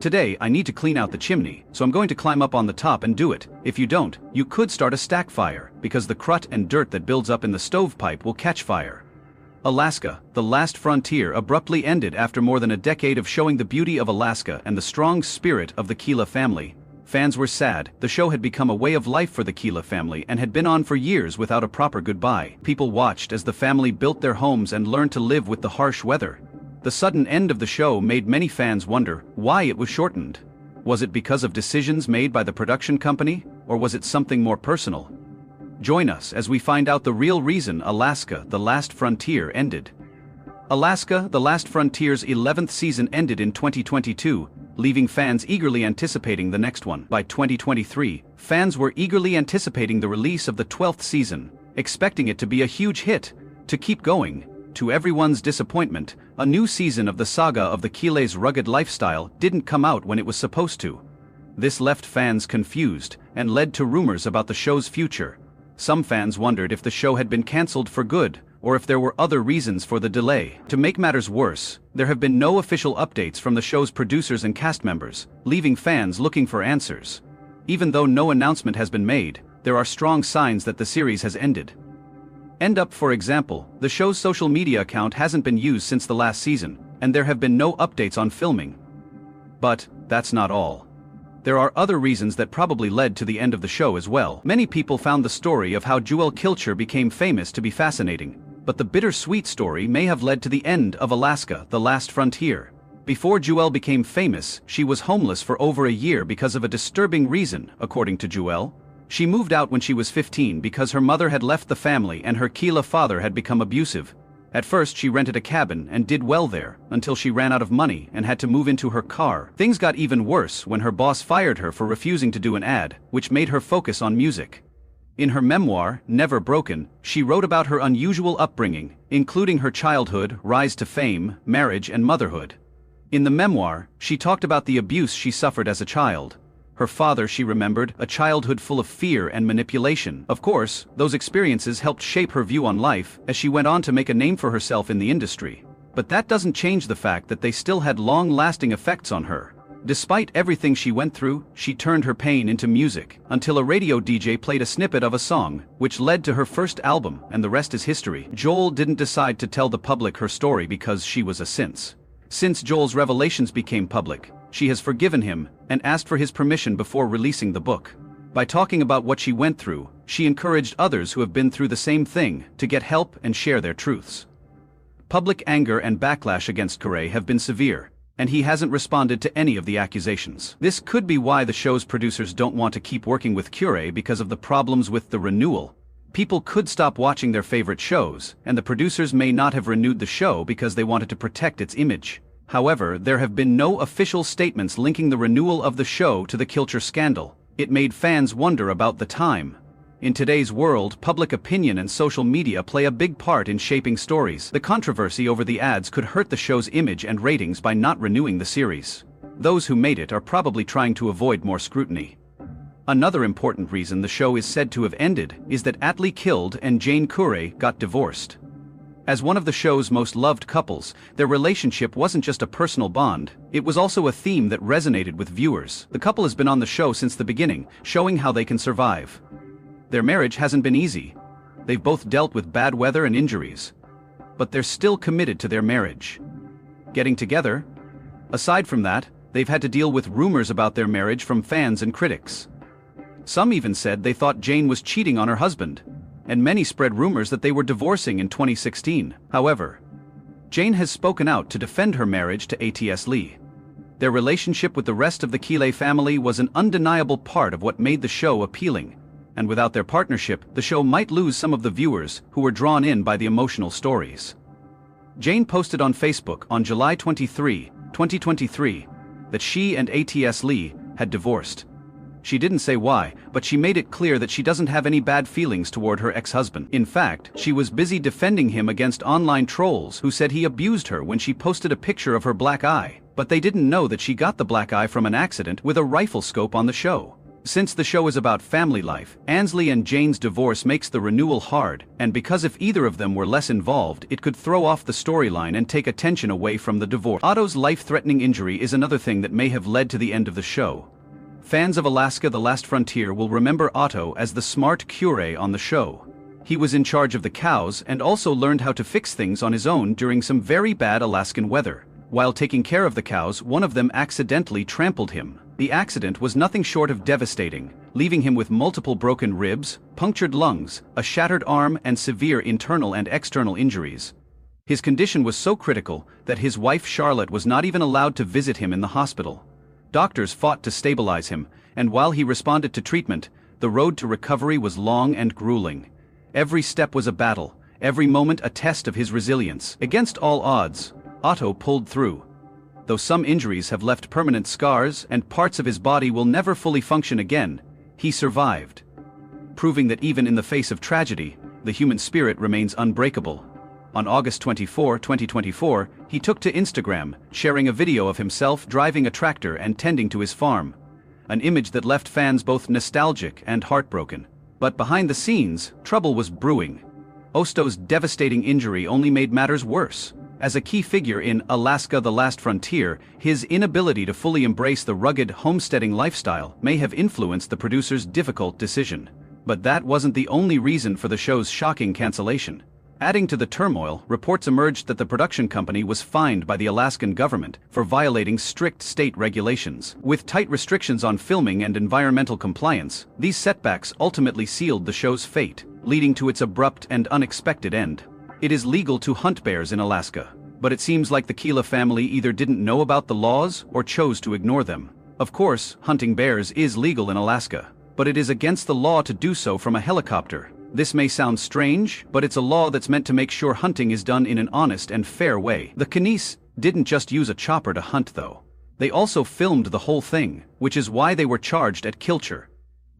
Today, I need to clean out the chimney, so I'm going to climb up on the top and do it. If you don't, you could start a stack fire, because the crud and dirt that builds up in the stovepipe will catch fire. Alaska, The Last Frontier abruptly ended after more than a decade of showing the beauty of Alaska and the strong spirit of the Kila family. Fans were sad. The show had become a way of life for the Kila family and had been on for years without a proper goodbye. People watched as the family built their homes and learned to live with the harsh weather. The sudden end of the show made many fans wonder why it was shortened. Was it because of decisions made by the production company, or was it something more personal? Join us as we find out the real reason Alaska, The Last Frontier ended. Alaska, The Last Frontier's 11th season ended in 2022, leaving fans eagerly anticipating the next one. By 2023, fans were eagerly anticipating the release of the 12th season, expecting it to be a huge hit. To keep going, to everyone's disappointment, a new season of the saga of the Kila's rugged lifestyle didn't come out when it was supposed to. This left fans confused and led to rumors about the show's future. Some fans wondered if the show had been cancelled for good, or if there were other reasons for the delay. To make matters worse, there have been no official updates from the show's producers and cast members, leaving fans looking for answers. Even though no announcement has been made, there are strong signs that the series has ended. For example, the show's social media account hasn't been used since the last season, and there have been no updates on filming. But that's not all. There are other reasons that probably led to the end of the show as well. Many people found the story of how Jewel Kilcher became famous to be fascinating, but the bittersweet story may have led to the end of Alaska, The Last Frontier. Before Jewel became famous, she was homeless for over a year because of a disturbing reason, according to Jewel. She moved out when she was 15 because her mother had left the family and her Kila father had become abusive. At first she rented a cabin and did well there, until she ran out of money and had to move into her car. Things got even worse when her boss fired her for refusing to do an ad, which made her focus on music. In her memoir, Never Broken, she wrote about her unusual upbringing, including her childhood, rise to fame, marriage and motherhood. In the memoir, she talked about the abuse she suffered as a child. Her father, she remembered, a childhood full of fear and manipulation. Of course, those experiences helped shape her view on life as she went on to make a name for herself in the industry. But that doesn't change the fact that they still had long-lasting effects on her. Despite everything she went through, she turned her pain into music, until a radio DJ played a snippet of a song, which led to her first album, and the rest is history. Jewel didn't decide to tell the public her story because she was a since. Since Jewel's revelations became public, she has forgiven him and asked for his permission before releasing the book. By talking about what she went through, she encouraged others who have been through the same thing to get help and share their truths. Public anger and backlash against Curray have been severe, and he hasn't responded to any of the accusations. This could be why the show's producers don't want to keep working with Curray because of the problems with the renewal. People could stop watching their favorite shows, and the producers may not have renewed the show because they wanted to protect its image. However, there have been no official statements linking the renewal of the show to the Kilcher scandal. It made fans wonder about the time. In today's world, public opinion and social media play a big part in shaping stories. The controversy over the ads could hurt the show's image and ratings by not renewing the series. Those who made it are probably trying to avoid more scrutiny. Another important reason the show is said to have ended is that Atlee Killed and Jane Curray got divorced. As one of the show's most loved couples, their relationship wasn't just a personal bond, it was also a theme that resonated with viewers. The couple has been on the show since the beginning, showing how they can survive. Their marriage hasn't been easy. They've both dealt with bad weather and injuries. But they're still committed to their marriage. Getting together? Aside from that, they've had to deal with rumors about their marriage from fans and critics. Some even said they thought Jane was cheating on her husband, and many spread rumors that they were divorcing in 2016. However, Jane has spoken out to defend her marriage to A.T.S. Lee. Their relationship with the rest of the Kila family was an undeniable part of what made the show appealing, and without their partnership, the show might lose some of the viewers who were drawn in by the emotional stories. Jane posted on Facebook on July 23, 2023, that she and A.T.S. Lee had divorced. She didn't say why, but she made it clear that she doesn't have any bad feelings toward her ex-husband. In fact, she was busy defending him against online trolls who said he abused her when she posted a picture of her black eye, but they didn't know that she got the black eye from an accident with a rifle scope on the show. Since the show is about family life, Ansley and Jane's divorce makes the renewal hard, and because if either of them were less involved, it could throw off the storyline and take attention away from the divorce. Otto's life-threatening injury is another thing that may have led to the end of the show. Fans of Alaska: The Last Frontier will remember Otto as the smart curé on the show. He was in charge of the cows and also learned how to fix things on his own during some very bad Alaskan weather. While taking care of the cows, one of them accidentally trampled him. The accident was nothing short of devastating, leaving him with multiple broken ribs, punctured lungs, a shattered arm, and severe internal and external injuries. His condition was so critical that his wife Charlotte was not even allowed to visit him in the hospital. Doctors fought to stabilize him, and while he responded to treatment, the road to recovery was long and grueling. Every step was a battle, every moment a test of his resilience. Against all odds, Otto pulled through. Though some injuries have left permanent scars and parts of his body will never fully function again, he survived, proving that even in the face of tragedy, the human spirit remains unbreakable. On August 24, 2024, he took to Instagram, sharing a video of himself driving a tractor and tending to his farm. An image that left fans both nostalgic and heartbroken. But behind the scenes, trouble was brewing. Otto's devastating injury only made matters worse. As a key figure in Alaska: The Last Frontier, his inability to fully embrace the rugged homesteading lifestyle may have influenced the producer's difficult decision. But that wasn't the only reason for the show's shocking cancellation. Adding to the turmoil, reports emerged that the production company was fined by the Alaskan government for violating strict state regulations. With tight restrictions on filming and environmental compliance, these setbacks ultimately sealed the show's fate, leading to its abrupt and unexpected end. It is legal to hunt bears in Alaska, but it seems like the Kila family either didn't know about the laws or chose to ignore them. Of course, hunting bears is legal in Alaska, but it is against the law to do so from a helicopter. This may sound strange, but it's a law that's meant to make sure hunting is done in an honest and fair way. The Knies didn't just use a chopper to hunt though. They also filmed the whole thing, which is why they were charged at Kilcher.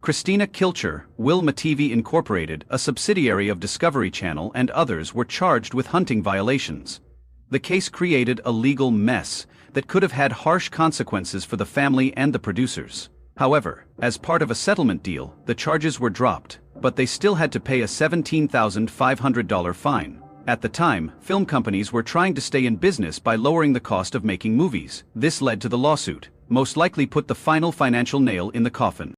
Christina Kilcher, Wilma TV Incorporated, a subsidiary of Discovery Channel, and others were charged with hunting violations. The case created a legal mess that could have had harsh consequences for the family and the producers. However, as part of a settlement deal, the charges were dropped, but they still had to pay a $17,500 fine. At the time, film companies were trying to stay in business by lowering the cost of making movies. This led to the lawsuit, most likely put the final financial nail in the coffin.